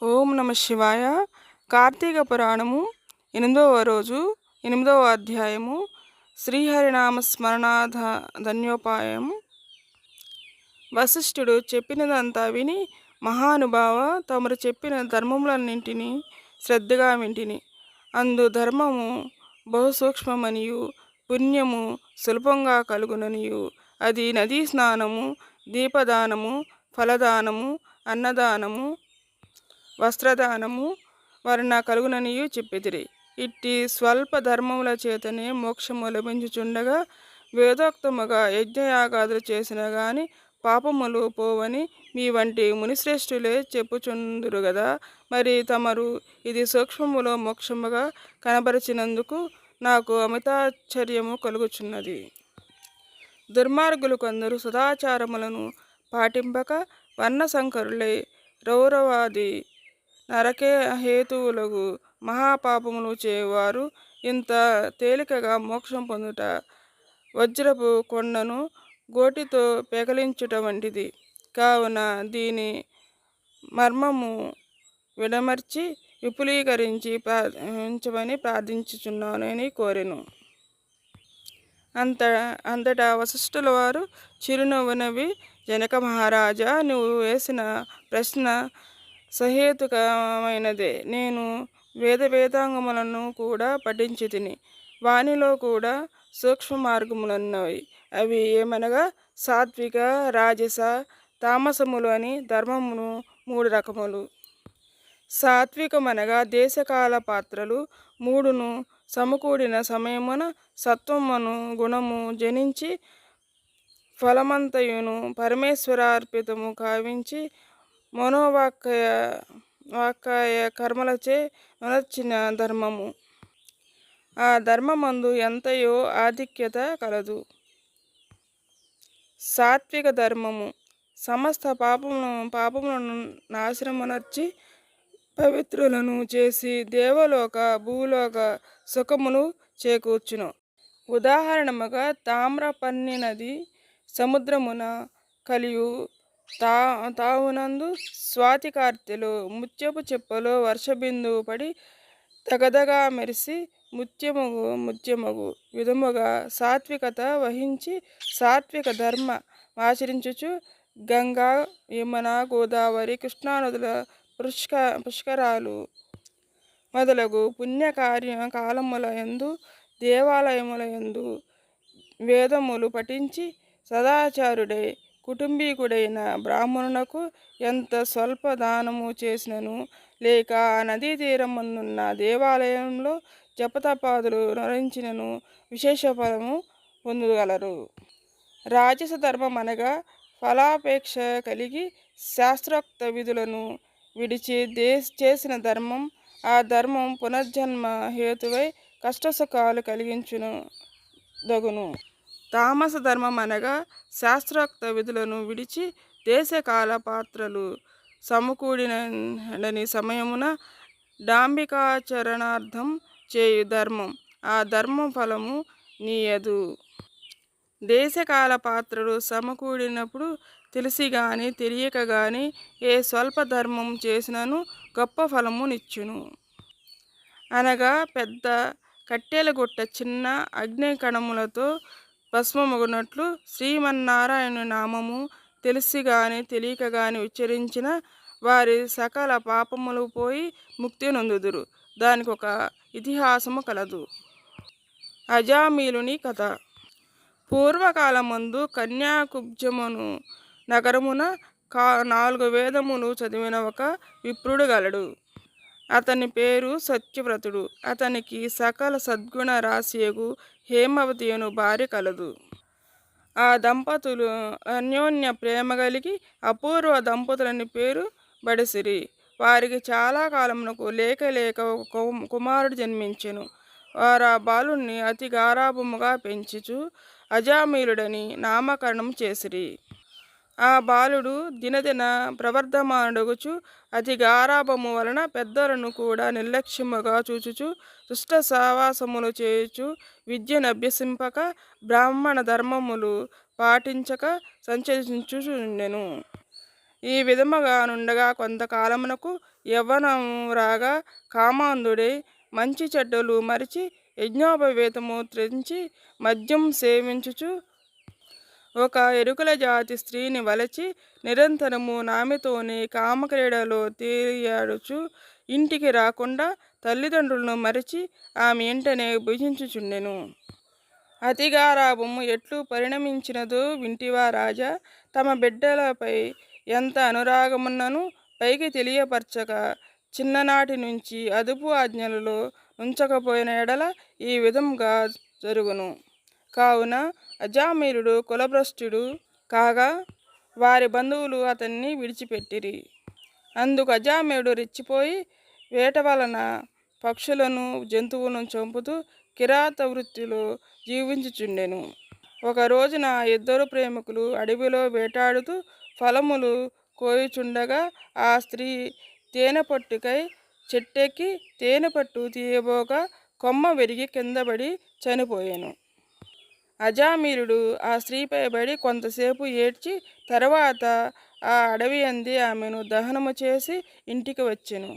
ఓం నమ శివాయ. కార్తీక పురాణము 8వ రోజు 8వ అధ్యాయము. శ్రీహరినామ స్మరణాధ ధన్యోపాయము. వశిష్ఠుడు చెప్పినదంతా విని, మహానుభావ, తమరు చెప్పిన ధర్మములన్నింటినీ శ్రద్ధగా వింటిని. అందు ధర్మము బహు సూక్ష్మమనియు పుణ్యము సులభంగా కలుగుననియు అది నదీ స్నానము, దీపదానము, ఫలదానము, అన్నదానము, వస్త్రదానము వలన కలుగుననియు చెప్పితిరి. ఇట్టి స్వల్ప ధర్మముల చేతనే మోక్షము లభించుచుండగా వేదోక్తముగా యజ్ఞయాగాదులు చేసిన గాని పాపములు పోవని మీ వంటి మునిశ్రేష్ఠులే చెప్పుచుందురు గదా. మరి తమరు ఇది సూక్ష్మములో మోక్షముగా కనబరిచినందుకు నాకు అమితాశ్చర్యము కలుగుచున్నది. దుర్మార్గులు కొందరు సదాచారములను పాటింపక వర్ణశంకరులై రౌరవాది నరకే హేతువులకు మహాపాపములు చేవారు ఇంత తేలికగా మోక్షం పొందుట వజ్రపు కొండను గోటితో పెకలించుట వంటిది. కావున దీని మర్మము విడమర్చి విపులీకరించి ఉంచమని ప్రార్థించుచున్నానని కోరెను. అంతటా వశిష్ఠుల వారు చిరునవ్వు నవ్వి, జనక మహారాజా, నువ్వు వేసిన ప్రశ్న సహేతుకమైనదే. నేను వేదాంగములను కూడా పఠించి తిని, వానిలో కూడా సూక్ష్మ మార్గములున్నవి. అవి ఏమనగా సాత్విక, రాజస, తామసములు అని ధర్మమును 3 రకములు. సాత్వికమనగా దేశకాల పాత్రలు 3ను సమకూడిన సమయమున సత్వమును గుణము జనించి ఫలమంతయును పరమేశ్వరార్పితము కావించి మనోవాక్కాయ కర్మలచే నొనర్చిన ధర్మము. ఆ ధర్మమందు ఎంతయో ఆధిక్యత కలదు. సాత్విక ధర్మము సమస్త పాపములను నాశనమునర్చి పవిత్రులను చేసి దేవలోక భూలోక సుఖమును చేకూర్చును. ఉదాహరణముగా తామ్రపర్ణి నది సముద్రమున కలియు తావునందు స్వాతి కార్తెలో ముత్యపు చెప్పలో వర్షబిందువు పడి తగదగా మెరిసి ముత్యమగు విధముగా సాత్వికత వహించి సాత్విక ధర్మ ఆచరించుచు గంగా, యమున, గోదావరి, కృష్ణానదుల పుష్కరాలు మొదలగు కాలముల యందు దేవాలయముల యందు వేదములు పఠించి సదాచారుడై కుటుంబీకుడైన బ్రాహ్మణునకు ఎంత స్వల్ప దానము చేసినను, లేక ఆ నదీ తీరమునున్న దేవాలయంలో జపతపాదులు నరించినను విశేష ఫలము పొందగలరు. రాజస ధర్మం అనగా ఫలాపేక్ష కలిగి శాస్త్రోక్త విధులను విడిచి చేసిన ధర్మం. ఆ ధర్మం పునర్జన్మ హేతువై కష్టసుఖాలు కలిగించును దగును. తామస ధర్మం అనగా శాస్త్రోక్త విధులను విడిచి దేశకాల పాత్రలు సమకూడినని సమయమున డాంబికాచరణార్థం చేయు ధర్మం. ఆ ధర్మం ఫలము నీయదు. దేశకాల పాత్రలు సమకూడినప్పుడు తెలిసి గాని తెలియక గాని ఏ స్వల్ప ధర్మం చేసినను గొప్ప ఫలము నిచ్చును. అనగా పెద్ద కట్టెల గుట్ట చిన్న అగ్ని కణములతో భస్మమగునట్లు శ్రీమన్నారాయణ నామము తెలిసి గాని తెలియక గాని ఉచ్చరించిన వారి సకల పాపములు పోయి ముక్తి నొందుదురు. దానికి ఒక ఇతిహాసము కలదు. అజామిలుని కథ. పూర్వకాలమందు కన్యాకుబ్జమును నగరమున 4 వేదములు చదివిన ఒక విప్రుడు గలడు. అతని పేరు సత్యవ్రతుడు. అతనికి సకల సద్గుణ రాశియగు హేమవతి అను భార్య కలదు. ఆ దంపతులు అన్యోన్య ప్రేమ కలిగి అపూర్వ దంపతులని పేరు బడిసిరి. వారికి చాలా కాలమునకు లేక ఒక కుమారుడు జన్మించెను. వారు ఆ బాలుణ్ణి అతి గారాభముగా పెంచుచు అజామిలుడని నామకరణం చేసిరి. ఆ బాలుడు దినదిన ప్రవర్ధమానుడగుచు అతి గారాభము వలన పెద్దలను కూడా నిర్లక్ష్యముగా చూచుచు దుష్ట సావాసములు చేయుచు విద్యను అభ్యసింపక బ్రాహ్మణ ధర్మములు పాటించక సంచరించుచుండెను. ఈ విధముగా నుండగా కొంతకాలమునకు యవ్వనం రాగా కామాంధుడై మంచి చెడ్డలు మరిచి యజ్ఞోపవేతము త్రెంచి మద్యం సేవించుచు ఒక ఎరుకల జాతి స్త్రీని వలచి నిరంతరము ఆమెతోనే కామక్రీడలో తేలియాడుచు ఇంటికి రాకుండా తల్లిదండ్రులను మరిచి ఆమె ఇంటనే భుజించుచుండెను. అతిగారాభము ఎట్లు పరిణమించినదో వింటివా రాజా? తమ బిడ్డలపై ఎంత అనురాగమున్నను పైకి తెలియపరచక చిన్ననాటి నుంచి అదుపు ఆజ్ఞలలో ఉంచకపోయిన ఎడల ఈ విధంగా జరుగును. కావున అజామిలుడు కులభ్రష్టుడు కాగా వారి బంధువులు అతన్ని విడిచిపెట్టిరి. అందుకు అజామిలుడు రెచ్చిపోయి వేట వలన పక్షులను జంతువులను చంపుతూ కిరాత వృత్తిలో జీవించుచుండెను. ఒక రోజున ఇద్దరు ప్రేమికులు అడవిలో వేటాడుతూ ఫలములు కోయుచుండగా ఆ స్త్రీ తేనె పట్టుకై చెట్టెక్కి తేనె పట్టు తీయబోగా కొమ్మ విరిగి కిందపడి చనిపోయాను. అజామిలుడు ఆ స్త్రీపై పడి కొంతసేపు ఏడ్చి తర్వాత ఆ అడవి అంది ఆమెను దహనము చేసి ఇంటికి వచ్చెను.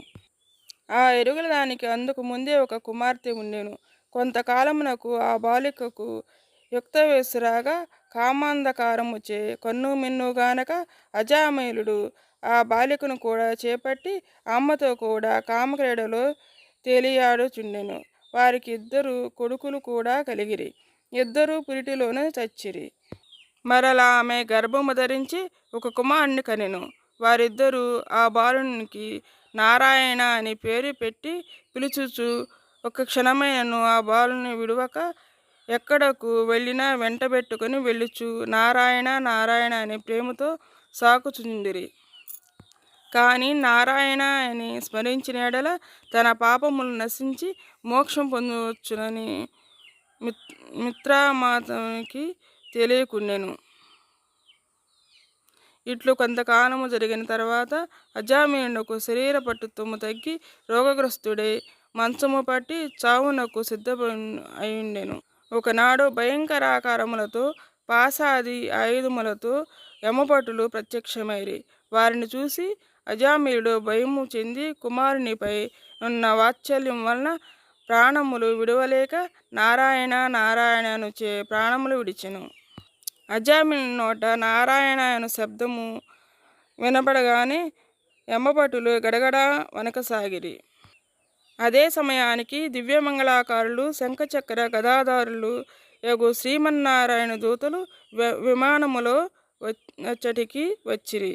ఆ ఎరుగల దానికి అందుకు ముందే ఒక కుమార్తె ఉండెను. కొంతకాలమునకు ఆ బాలికకు యుక్త వయస్సు రాగా కామాంధకారముచే కన్నుమిన్నుగానక అజామిలుడు ఆ బాలికను కూడా చేపట్టి అమ్మతో కూడా కామక్రీడలో తేలియాడుచుండెను. వారికి ఇద్దరు కొడుకులు కూడా కలిగిరి. ఇద్దరు పురిటిలోనే చచ్చిరి. మరలా ఆమె గర్భము ధరించి ఒక కుమారుని కనెను. వారిద్దరూ ఆ బాలునికి నారాయణ అని పేరు పెట్టి పిలుచుచు ఒక క్షణమైనను ఆ బాలుని విడువక ఎక్కడకు వెళ్ళినా వెంటబెట్టుకుని వెళ్ళుచు నారాయణ నారాయణ అని ప్రేమతో సాకుచుండిరి. కానీ నారాయణ అని స్మరించిన ఎడల తన పాపములు నశించి మోక్షం పొందవచ్చునని మిత్రమాతనికి తెలియకుండెను. ఇట్లు కొంతకాలము జరిగిన తర్వాత అజామినునకు శరీర పట్టుత్వము తగ్గి రోగగ్రస్తుడై మంచము పట్టి చావునకు సిద్ధమైయుండెను. ఒకనాడు భయంకరాకారములతో పాశాది ఆయుధములతో యమభటులు ప్రత్యక్షమైరి. వారిని చూసి అజామిలుడు భయము చెంది కుమారునిపై ఉన్న వాత్సల్యం వలన ప్రాణములు విడవలేక నారాయణ నారాయణ అనుచే ప్రాణములు విడిచెను. అజామిలుని నోట నారాయణ అను శబ్దము వినబడగానే యమభటులు గడగడ వణకసాగిరి. అదే సమయానికి దివ్యమంగళాకారులు శంఖచక్ర గదాధారులు యగు శ్రీమన్నారాయణ దూతలు విమానములో అచ్చటికి వచ్చిరి.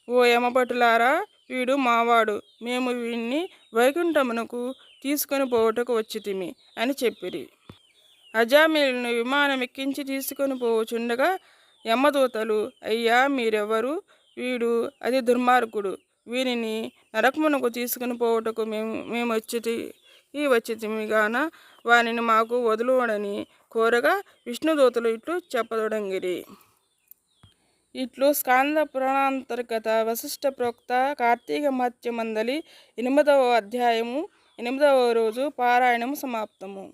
ఓ యమభటులారా, వీడు మావాడు, మేము వీణ్ణి వైకుంఠమునకు తీసుకొని పోవుటకు వచ్చితిమి అని చెప్పిరి. అజామిలుని విమానం ఎక్కించి తీసుకొని పోవుచుండగా యమదూతలు, అయ్యా మీరెవరు? వీడు అతి దుర్మార్గుడు, వీరిని నరకమునకు తీసుకుని పోవుటకు మేము వచ్చితిమి గాన వానిని మాకు వదులుడని కోరగా విష్ణుదూతలు ఇట్లు చెప్పదొడంగిరి. ఇట్లు స్కాంద పురాణాంతర్గత వశిష్ఠ ప్రోక్త కార్తీక మహత్య మందలి 8వ అధ్యాయము 8వ రోజు పారాయణము సమాప్తము.